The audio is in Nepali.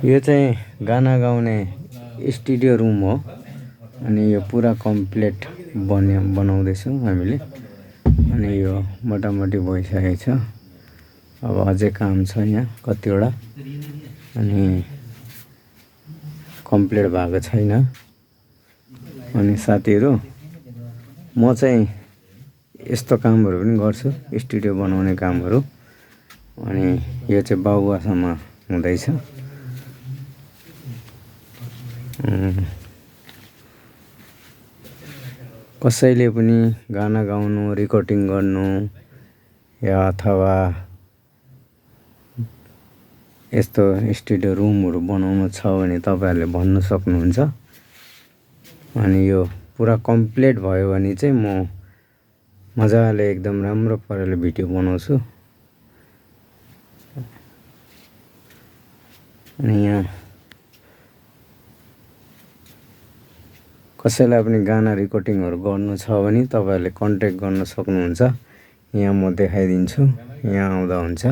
यो चाहिँ गाना गाउने स्टुडियो रुम हो। अनि यो पुरा कम्प्लिट बनाउँदैछौँ हामीले। अनि यो मोटामोटी भइसकेको छ। अब अझै काम छ यहाँ कतिवटा, अनि कम्प्लिट भएको छैन। अनि साथीहरू, म चाहिँ यस्तो कामहरू पनि गर्छु, स्टुडियो बनाउने कामहरू। अनि यो चाहिँ बाबुआसँग हुँदैछ। कसैले पनि गाना गाउनु, रेकर्डिङ गर्नु या अथवा यस्तो स्टुडियो रुमहरू बनाउनु छ भने तपाईहरुले भन्नु सक्नुहुन्छ। अनि यो पुरा कम्प्लिट भयो भने चाहिँ म मजाले एकदम राम्रो पाराले भिडियो बनाउँछु। अनि यहाँ कसैलाई पनि गाना रेकर्डिङहरू गर्नु छ भने तपाईहरुले कन्ट्याक्ट गर्न सक्नुहुन्छ। यहाँ म देखाइदिन्छु, यहाँ आउँदा हुन्छ।